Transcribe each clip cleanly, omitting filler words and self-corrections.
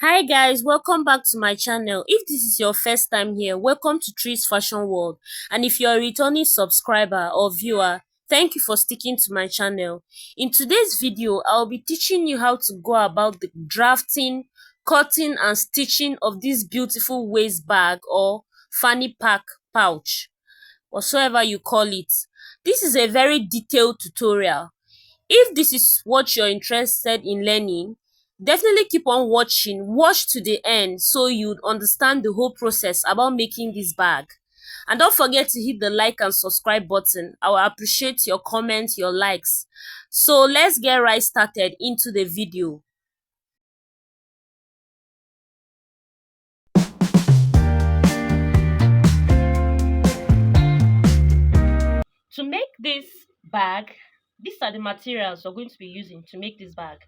Hi guys, welcome back to my channel. If this is your first time here, welcome to Tree's Fashion World. And if you're a returning subscriber or viewer, thank you for sticking to my channel. In today's video, I'll be teaching you how to go about the drafting, cutting and stitching of this beautiful waist bag or fanny pack pouch, whatsoever you call it. This is a very detailed tutorial. If this is what you're interested in learning, definitely keep on watching. Watch to the end so you'd understand the whole process about making this bag. And don't forget to hit the like and subscribe button. I will appreciate your comments, your likes. So let's get right started into the video. To make this bag, these are the materials we're going to be using to make this bag.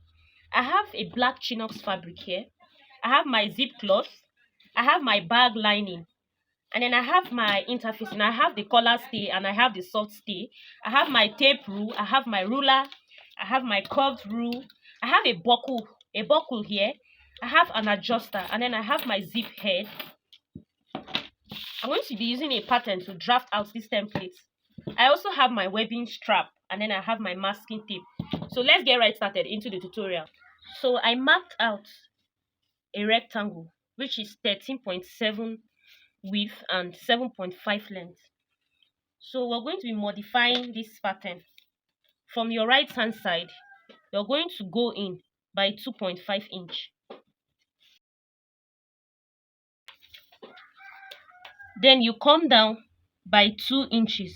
I have a black chinox fabric here. I have my zip cloth. I have my bag lining. And then I have my interfacing. I have the collar stay and I have the soft stay. I have my tape rule. I have my ruler. I have my curved rule. I have a buckle here. I have an adjuster and then I have my zip head. I'm going to be using a pattern to draft out this template. I also have my webbing strap and then I have my masking tape. So let's get right started into the tutorial. So I marked out a rectangle which is 13.7 width and 7.5 length. So we're going to be modifying this pattern. From your right hand side, you're going to go in by 2.5 inch. Then you come down by 2 inches,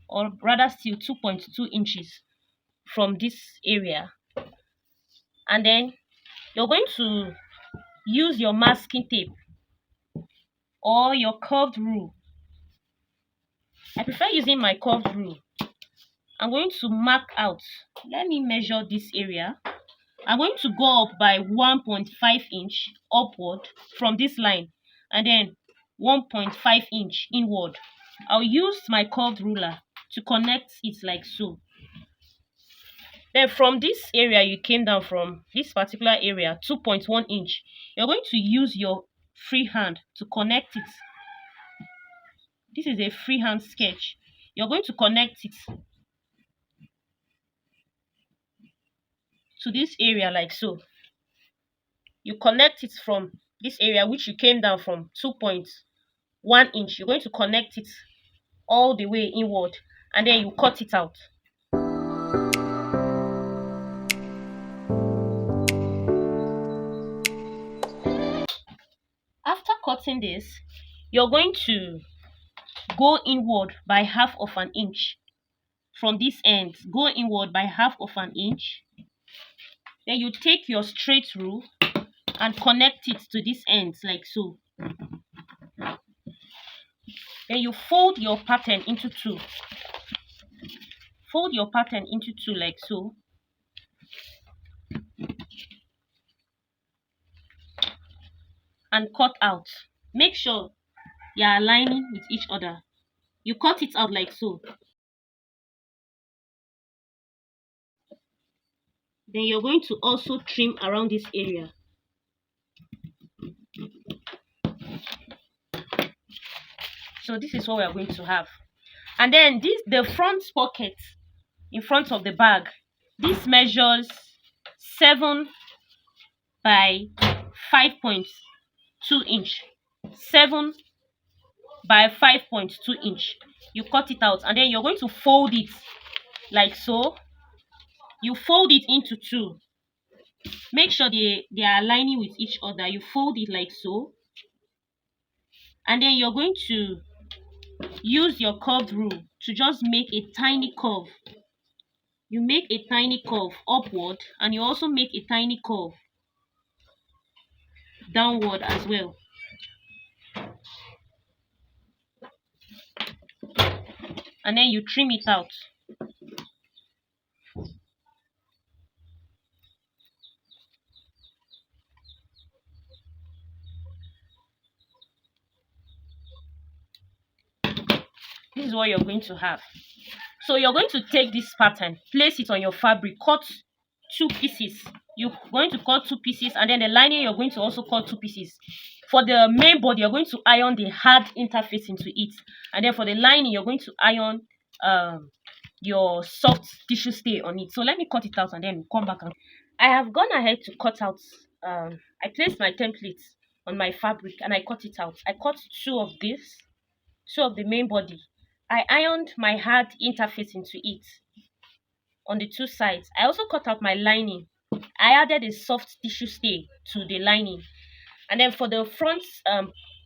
or rather still 2.2 inches from this area. And then you're going to use your masking tape or your curved rule. I prefer using my curved rule. I'm going to mark out. Let me measure this area. I'm going to go up by 1.5 inch upward from this line and then 1.5 inch inward. I'll use my curved ruler to connect it like so. Then from this area you came down from, this particular area, 2.1 inch, you're going to use your free hand to connect it. This is a freehand sketch. You're going to connect it to this area like so. You connect it from this area which you came down from 2.1 inch. You're going to connect it all the way inward and then you cut it out. After cutting this, you're going to go inward by half of an inch. From this end, go inward by half of an inch. Then you take your straight rule and connect it to this end like so. Then you fold your pattern into two. Fold your pattern into two like so. And cut out. Make sure they are aligning with each other. You cut it out like so. Then you're going to also trim around this area. So this is what we are going to have. And then the front pocket in front of the bag. This measures 7 by 5.2 inch. 7 by 5.2 inch. You cut it out and then you're going to fold it like so. You fold it into two. Make sure they are aligning with each other. You fold it like so. And then you're going to use your curved rule to just make a tiny curve. You make a tiny curve upward and you also make a tiny curve downward as well. And then you trim it out. This is what you're going to have. So you're going to take this pattern, place it on your fabric, cut two pieces you're going to cut 2 pieces, and then the lining you're going to also cut 2 pieces. For the main body, you're going to iron the hard interface into it, and then for the lining, you're going to iron um your soft tissue stay on it. So let me cut it out and then we'll come back. And I have gone ahead to cut out. I placed my template on my fabric and I cut it out. I cut two of this, two of the main body. I ironed my hard interface into it on the two sides. I also cut out my lining. I added a soft tissue stay to the lining. And then for the front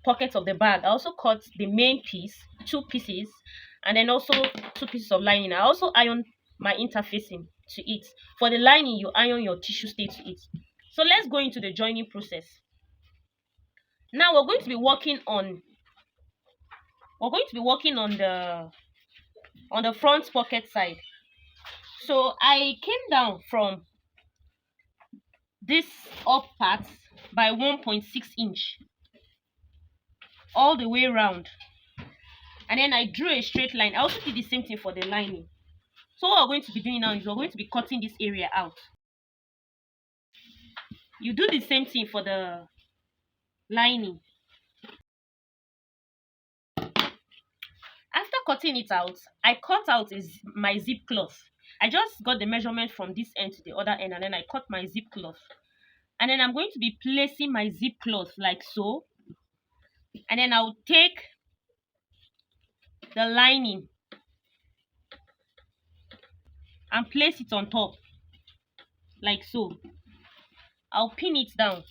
pocket of the bag, I also cut the main piece, 2 pieces, and then also 2 pieces of lining. I also ironed my interfacing to it. For the lining, you iron your tissue stay to it. So let's go into the joining process. Now we're going to be working on the front pocket side. So I came down from this up part by 1.6 inch all the way around, and then I drew a straight line. I also did the same thing for the lining. So what we're going to be doing now is we're going to be cutting this area out. You do the same thing for the lining. After cutting it out, I cut out my zip cloth. I just got the measurement from this end to the other end, and then I cut my zip cloth. And then I'm going to be placing my zip cloth like so. And then I'll take the lining and place it on top like so. I'll pin it down.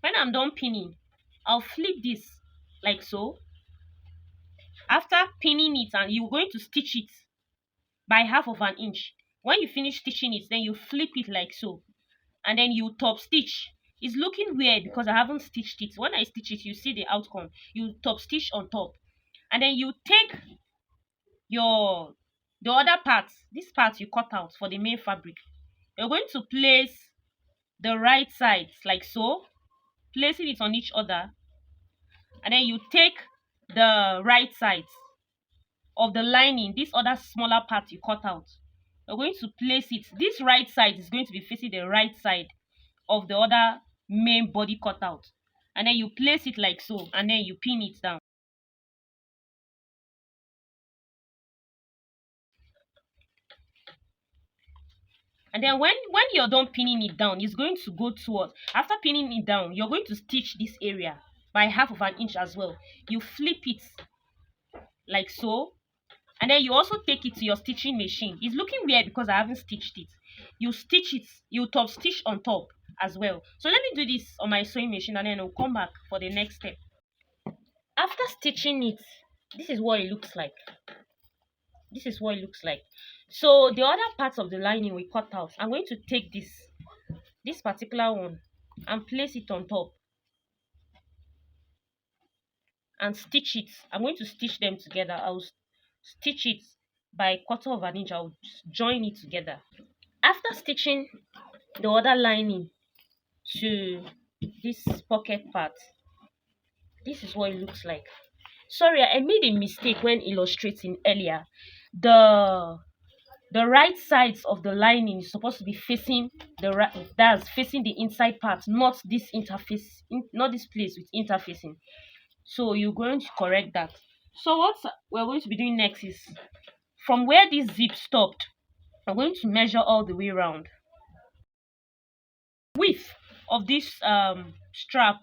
When I'm done pinning, I'll flip this like so. After pinning it, and you're going to stitch it by 1/2 inch. When you finish stitching it, then you flip it like so, and then you top stitch. It's looking weird because I haven't stitched it. When I stitch it, you see the outcome. You top stitch on top, and then you take the other part, this part you cut out for the main fabric. You're going to place the right sides like so, placing it on each other, and then you take the right sides of the lining, this other smaller part you cut out. You're going to place it. This right side is going to be facing the right side of the other main body cut out, and then you place it like so, and then you pin it down. And then when you're done pinning it down, it's going to go towards, after pinning it down, you're going to stitch this area by 1/2 inch as well. You flip it like so, and then you also take it to your stitching machine. It's looking weird because I haven't stitched it. You stitch it, you top stitch on top as well. So let me do this on my sewing machine, and then I'll come back for the next step. After stitching it, this is what it looks like. This is what it looks like. So the other parts of the lining we cut out, I'm going to take this particular one and place it on top and stitch it. I'm going to stitch them together. I'll stitch it by 1/4 inch. I'll join it together. After stitching the other lining to this pocket part, this is what it looks like. Sorry, I made a mistake when illustrating earlier. The right sides of the lining is supposed to be facing the right, that's facing the inside part, not this interface, not this place with interfacing. So you're going to correct that. So what we're going to be doing next is, from where this zip stopped, I'm going to measure all the way around. Width of this strap,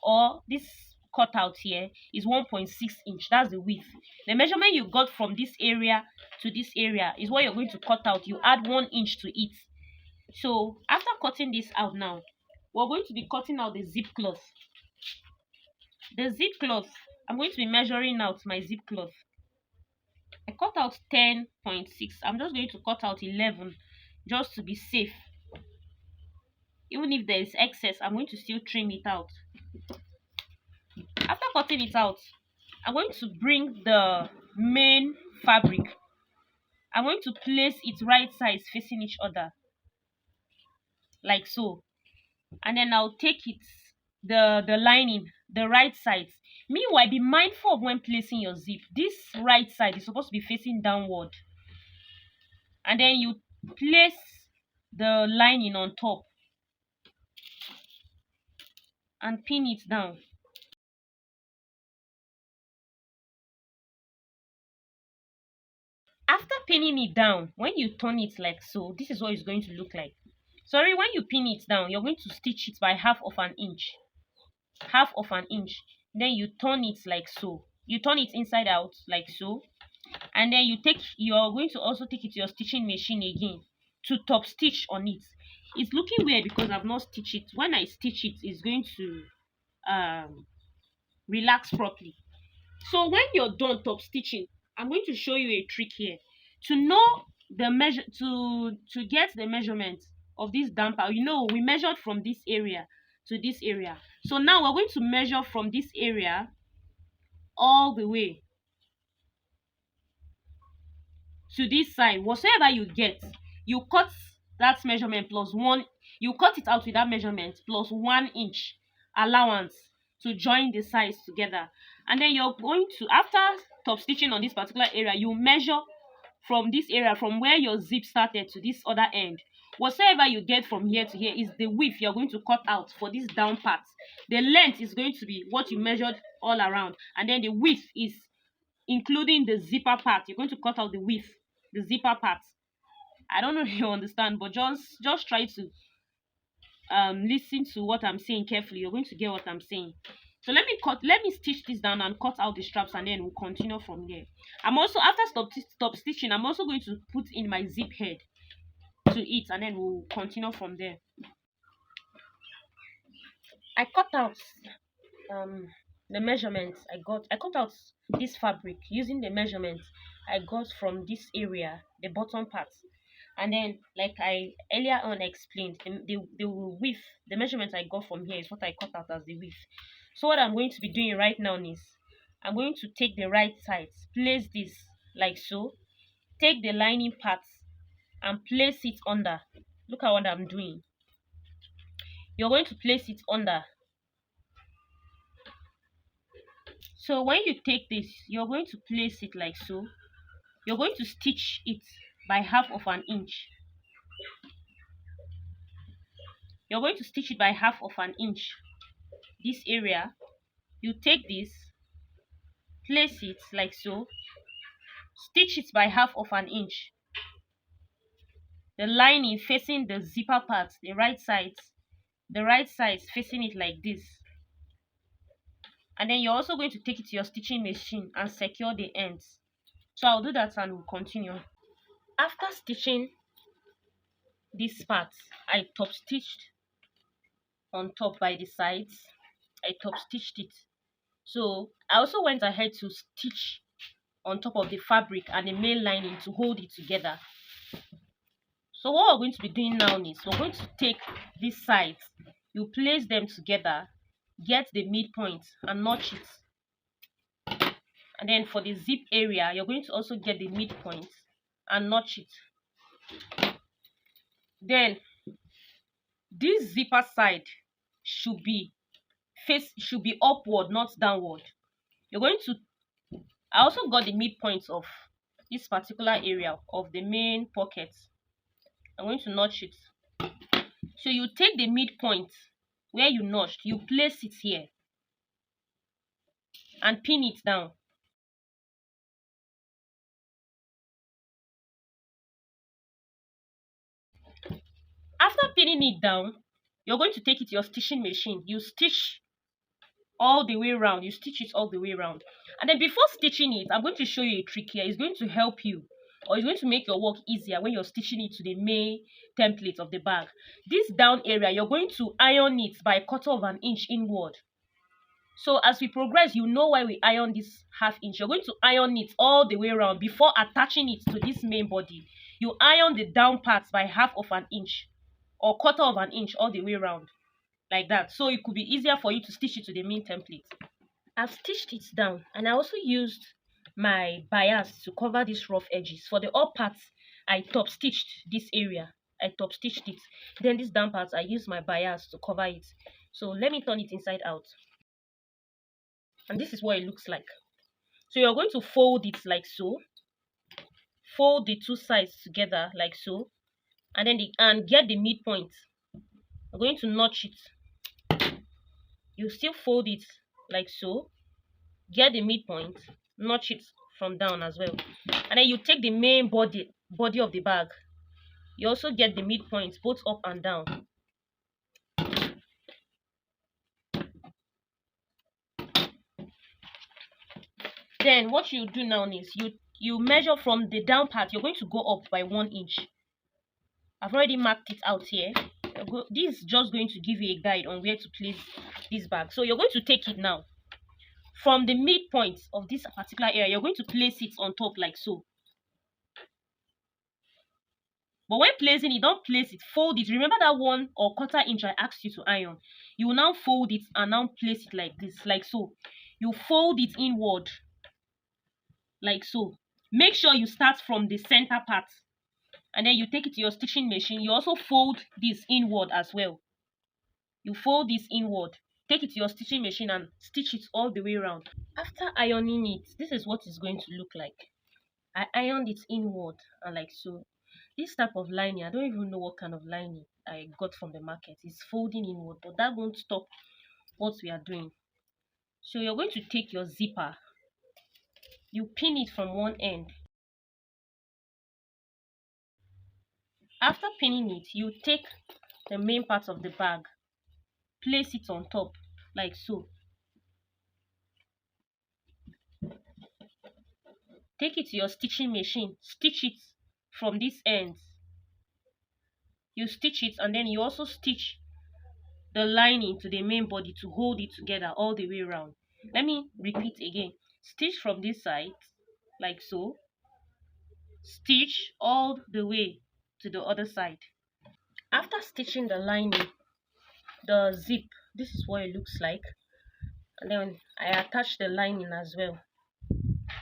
or this cutout here, is 1.6 inch. That's the width. The measurement you got from this area to this area is what you're going to cut out. You add 1 inch to it. So after cutting this out now, we're going to be cutting out the zip cloth. The zip cloth, I'm going to be measuring out my zip cloth. I cut out 10.6. I'm just going to cut out 11 just to be safe. Even if there is excess, I'm going to still trim it out. After cutting it out, I'm going to bring the main fabric. I'm going to place it right sides facing each other like so, and then I'll take it, the lining, the right sides. Meanwhile, be mindful of when placing your zip. This right side is supposed to be facing downward, and then you place the lining on top and pin it down. After pinning it down, when you turn it like so, this is what it's going to look like. Sorry, when you pin it down, you're going to stitch it by half of an inch. Half of an inch. Then you turn it like so. You turn it inside out like so. And then you're going to also take it to your stitching machine again to top stitch on it. It's looking weird because I've not stitched it. When I stitch it, it's going to um relax properly. So when you're done top stitching, I'm going to show you a trick here. To know the measure, to get the measurement of this damper, we measured from this area to this area. So now we're going to measure from this area all the way to this side. Whatsoever you get, you cut that measurement plus one, you cut it out with that measurement plus 1 inch allowance to join the sides together. And then you're going to, after top stitching on this particular area, you measure from this area, from where your zip started to this other end. Whatsoever you get from here to here is the width you're going to cut out for this down part. The length is going to be what you measured all around, and then the width is including the zipper part. You're going to cut out the width, the zipper part. I don't know if you understand, but just try to listen to what I'm saying carefully. You're going to get what I'm saying. So let me stitch this down and cut out the straps, and then we'll continue from there. I'm also, after stop stitching, I'm also going to put in my zip head to it, and then we'll continue from there. I cut out um the measurements I cut out this fabric using the measurements I got from this area, the bottom part. And then, like I earlier on explained, the width, the measurement I got from here is what I cut out as the width. So what I'm going to be doing right now is I'm going to take the right side, place this like so, take the lining part and place it under. Look at what I'm doing. You're going to place it under. So when you take this, you're going to place it like so. You're going to stitch it by half of an inch. You're going to stitch it by half of an inch. This area, you take this, place it like so, stitch it by half of an inch. The lining facing the zipper part, the right sides facing it like this. And then you're also going to take it to your stitching machine and secure the ends. So I'll do that and we'll continue. After stitching this part, I top stitched on top by the sides. I top stitched it. So I also went ahead to stitch on top of the fabric and the main lining to hold it together. So what we're going to be doing now is we're going to take these sides, you place them together, get the midpoint and notch it. And then for the zip area, you're going to also get the midpoint and notch it. Then this zipper side should be upward, not downward. You're going to, I also got the midpoint of this particular area of the main pocket. I'm going to notch it. So you take the midpoint where you notched, you place it here and pin it down. After pinning it down, you're going to take it to your stitching machine. You stitch all the way around. You stitch it all the way around. And then before stitching it, I'm going to show you a trick here. It's going to help you, or it's going to make your work easier when you're stitching it to the main template of the bag. This down area, you're going to iron it by 1/4 of an inch inward. So as we progress, you know why we iron this half inch. You're going to iron it all the way around before attaching it to this main body. You iron the down parts by half of an inch or 1/4 of an inch all the way around, like that. So it could be easier for you to stitch it to the main template. I've stitched it down, and I also used my bias to cover these rough edges. For the up parts, I top stitched this area. I top stitched it. Then this down parts, I used my bias to cover it. So let me turn it inside out. And this is what it looks like. So you're going to fold it like so. Fold the two sides together like so. and get the midpoint. You're going to notch it. You still fold it like so, get the midpoint, notch it from down as well, and then you take the main body of the bag. You also get the midpoint both up and down. Then what you do now is you measure from the down part. You're going to go up by 1 inch. I've already marked it out here. This is just going to give you a guide on where to place this bag. So you're going to take it now from the midpoint of this particular area. You're going to place it on top like so. But when placing it, don't place it, fold it. Remember that 1 or 1/4 inch I asked you to iron? You will now fold it and now place it like this, like so. You fold it inward, like so. Make sure you start from the center part. And then you take it to your stitching machine. You also fold this inward as well. You fold this inward. Take it to your stitching machine and stitch it all the way around. After ironing it, this is what it's going to look like. I ironed it inward and like so. This type of lining, I don't even know what kind of lining I got from the market. It's folding inward, but that won't stop what we are doing. So you're going to take your zipper, you pin it from one end. After pinning it, you take the main part of the bag, place it on top like so. Take it to your stitching machine, stitch it from this end. You stitch it and then you also stitch the lining to the main body to hold it together all the way around. Let me repeat again. Stitch from this side like so. Stitch all the way to the other side. After stitching the lining, the zip, this is what it looks like. And then I attached the lining as well.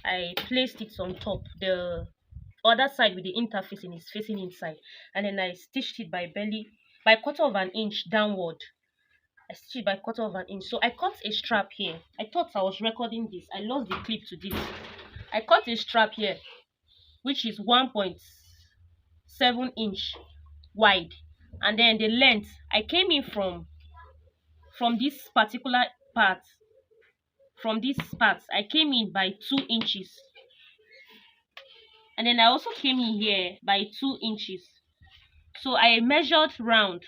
I placed it on top. The other side with the interfacing is facing inside, and then I stitched it by 1/4 inch downward. I stitched it by 1/4 inch. So I cut a strap here. I thought I was recording this. I lost the clip to this. I cut a strap here, which is 1.7 inch wide, and then the length I came in from this particular part. From this part, I came in by 2 inches, and then I also came in here by 2 inches. So I measured round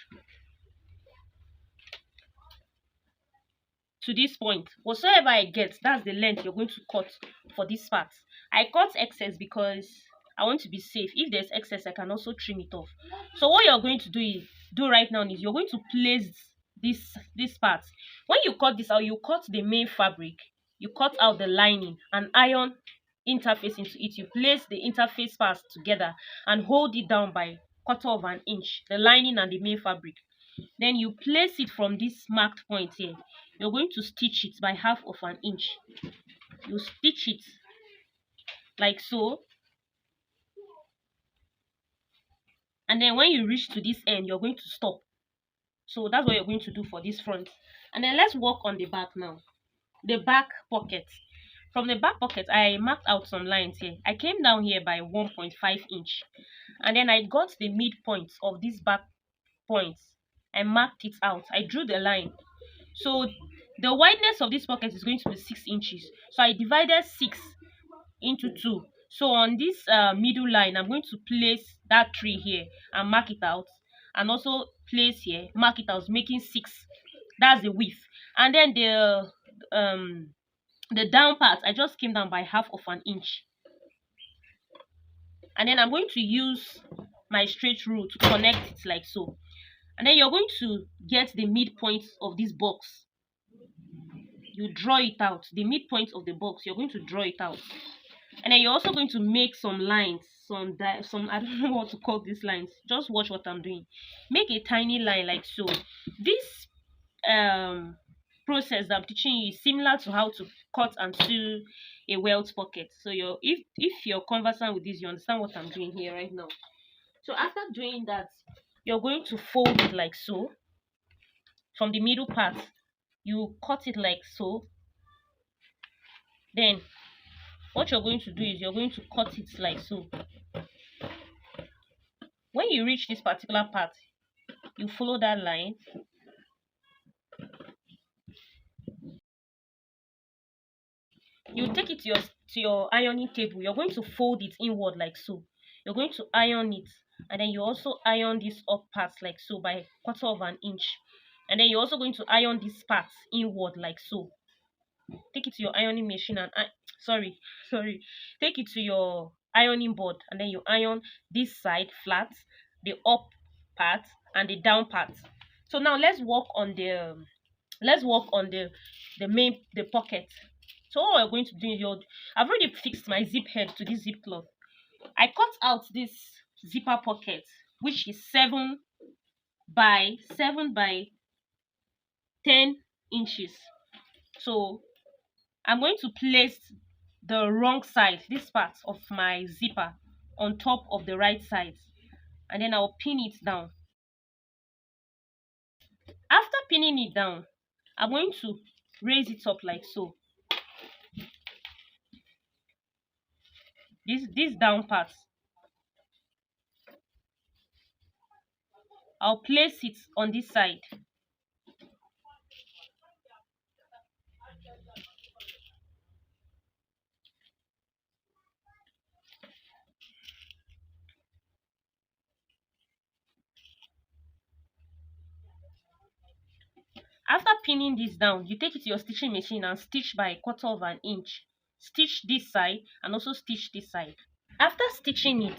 to this point. Whatsoever I get, that's the length you're going to cut for this part. I cut excess because I want to be safe. If there's excess, I can also trim it off. So what you're going to do right now is you're going to place this part. When you cut this out, you cut the main fabric, you cut out the lining and iron interface into it. You place the interface parts together and hold it down by 1/4 inch, the lining and the main fabric. Then you place it from this marked point here. You're going to stitch it by 1/2 inch. You stitch it like so, and then when you reach to this end, you're going to stop. So that's what you're going to do for this front. And then let's work on the back now. The back pocket. From the back pocket, I marked out some lines here. I came down here by 1.5 inch, and then I got the midpoint of this back point. I marked it out. I drew the line. So the wideness of this pocket is going to be 6 inches. So I divided 6 into 2. So on this middle line, I'm going to place that 3 here and mark it out, and also place here, mark it out, making 6. That's the width. And then the down part, I just came down by 1/2 inch. And then I'm going to use my straight rule to connect it like so. And then you're going to get the midpoint of this box. You draw it out. The midpoint of the box, you're going to draw it out. And then you're also going to make some lines, some I don't know what to call these lines. Just watch what I'm doing. Make a tiny line like so. This process that I'm teaching you is similar to how to cut and sew a welt pocket. So if you're conversant with this, you understand what I'm doing here right now. So after doing that, you're going to fold it like so. From the middle part, you cut it like so. Then what you're going to do is you're going to cut it like so. When you reach this particular part, you follow that line. You take it to your ironing table. You're going to fold it inward like so. You're going to iron it, and then you also iron this up part like so by quarter of an inch, and then you're also going to iron this part inward like so. Take it to your ironing machine and sorry, sorry, take it to your ironing board, and then you iron this side flat, the up part and the down part. So now let's work on the pocket. So what we're going to do is I've already fixed my zip head to this zip cloth. I cut out this zipper pocket, which is 7 by 10 inches. So I'm going to place the wrong side, this part of my zipper, on top of the right side, and then I'll pin it down. After pinning it down, I'm going to raise it up like so. This down part, I'll place it on this side. After pinning this down, you take it to your stitching machine and stitch by a quarter of an inch. Stitch this side and also stitch this side. After stitching it,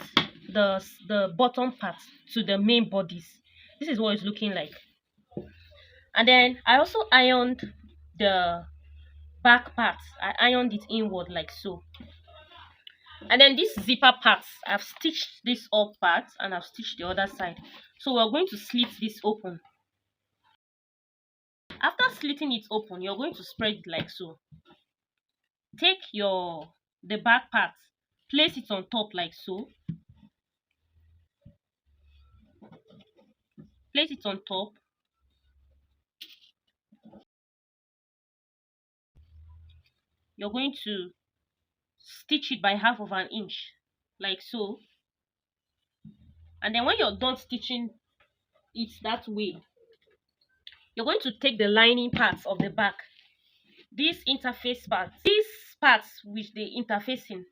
the bottom part to the main bodice, this is what it's looking like. And then I also ironed the back part. I ironed it inward like so. And then this zipper part, I've stitched this up part and I've stitched the other side. So we're going to slit this open. After slitting it open, you're going to spread it like so. Take the back part, place it on top like so. Place it on top. You're going to stitch it by half of an inch like so. And then when you're done stitching it that way, you're going to take the lining parts of the back, this interface part, this part which the interfacing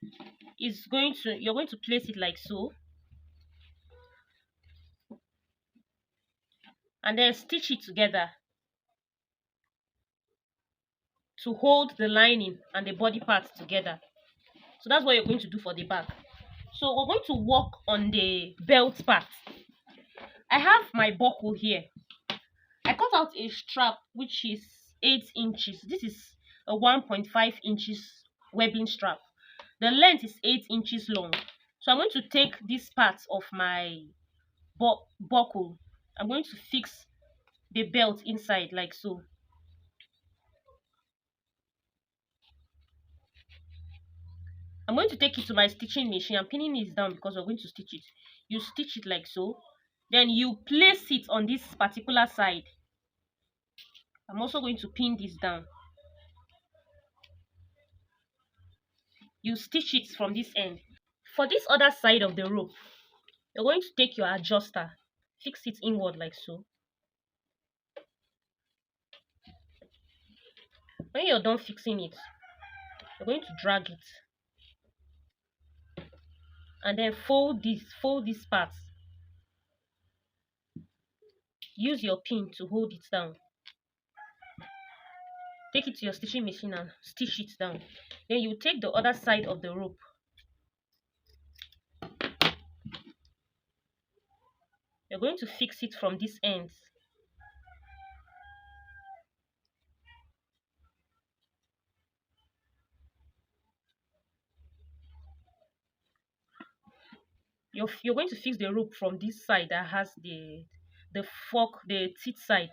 you're going to place it like so, and then stitch it together to hold the lining and the body part together. So that's what you're going to do for the back. So we're going to work on the belt part. I have my buckle here. I cut out a strap which is 8 inches. This is a 1.5 inches webbing strap. The length is 8 inches long. So I'm going to take this part of my buckle. I'm going to fix the belt inside like so. I'm going to take it to my stitching machine. I'm pinning it down because we're going to stitch it. You stitch it like so. Then you place it on this particular side. I'm also going to pin this down. You stitch it from this end. For this other side of the rope, you're going to take your adjuster, fix it inward like so. When you're done fixing it, you're going to drag it and then fold this part. Use your pin to hold it down. Take it to your stitching machine and stitch it down. Then you take the other side of the rope. You're going to fix it from this end. You're going to fix the rope from this side that has the fork, the teeth side.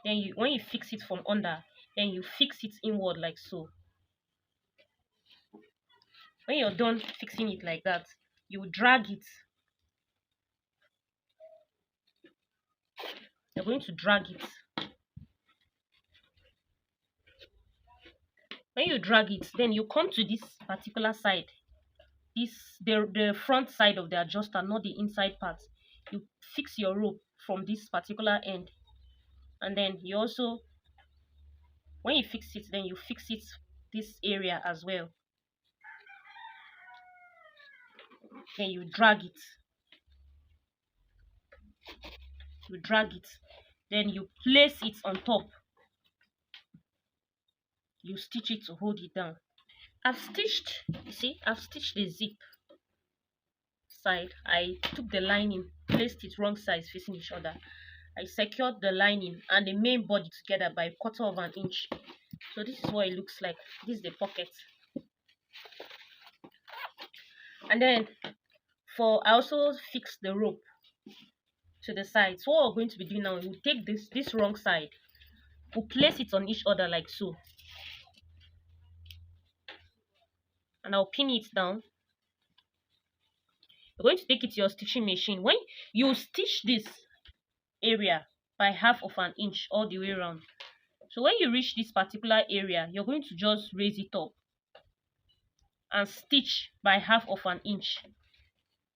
Then when you fix it from under, then you fix it inward like so. When you're done fixing it like that, you drag it. You're going to drag it. When you drag it, then you come to this particular side. The front side of the adjuster, not the inside part. you fix your rope from this particular end, and then you also, when you fix it, then you fix it this area as well. Then you drag it, then you place it on top, you stitch it to hold it down. I've stitched the zip side. I took the lining, placed it wrong sides facing each other. I secured the lining and the main body together by 1/4 inch. So this is what it looks like. This is the pocket. And then I also fixed the rope to the side. So what we're going to be doing now, we'll take this wrong side, we'll place it on each other like so, and I'll pin it down. You're going to take it to your stitching machine. When you stitch this area by 1/2 inch all the way around, so when you reach this particular area, you're going to just raise it up and stitch by 1/2 inch.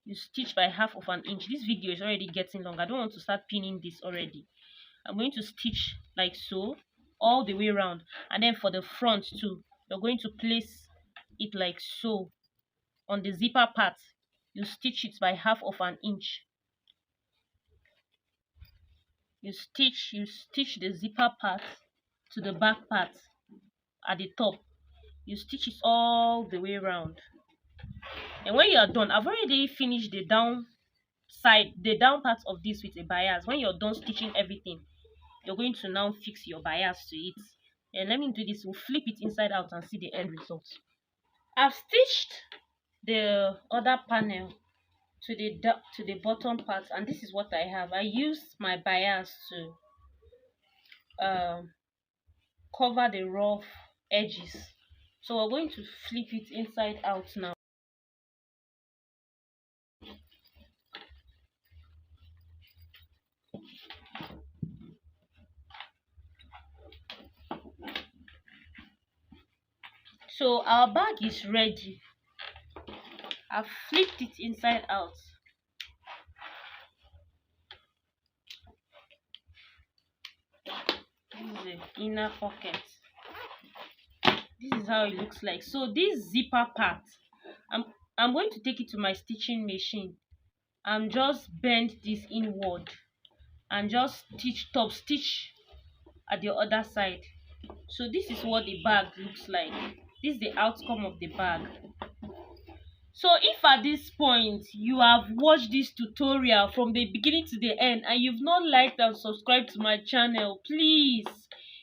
You stitch by 1/2 inch. This video is already getting long. I don't want to start pinning this already. I'm going to stitch like so all the way around, and then for the front too, you're going to place it like so on the zipper part. You stitch it by 1/2 inch. You stitch the zipper part to the back part at the top. You stitch it all the way around, and when you are done, I've already finished the down part of this with a bias. When you're done stitching everything, you're going to now fix your bias to it. And let me do this. We'll flip it inside out and see the end result. I've stitched the other panel to the bottom part, and this is what I have. I used my bias to cover the rough edges. So we're going to flip it inside out now. So our bag is ready. I've flipped it inside out. This is the inner pocket. This is how it looks like. So this zipper part, I'm going to take it to my stitching machine and just bend this inward and just top stitch at the other side. So this is what the bag looks like. This is the outcome of the bag. So if at this point you have watched this tutorial from the beginning to the end and you've not liked and subscribed to my channel, please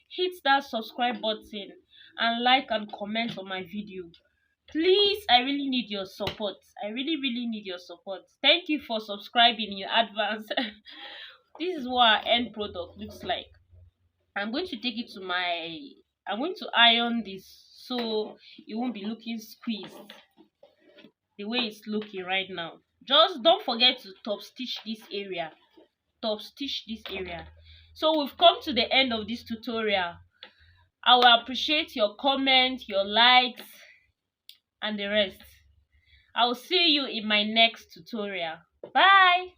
hit that subscribe button and like and comment on my video. Please, I really need your support. I really need your support. Thank you for subscribing in advance. This is what our end product looks like. I'm going to take it to I'm going to iron this so it won't be looking squeezed the way it's looking right now. Just don't forget to top stitch this area. So we've come to the end of this tutorial. I will appreciate your comment, your likes, and the rest. I will see you in my next tutorial. Bye.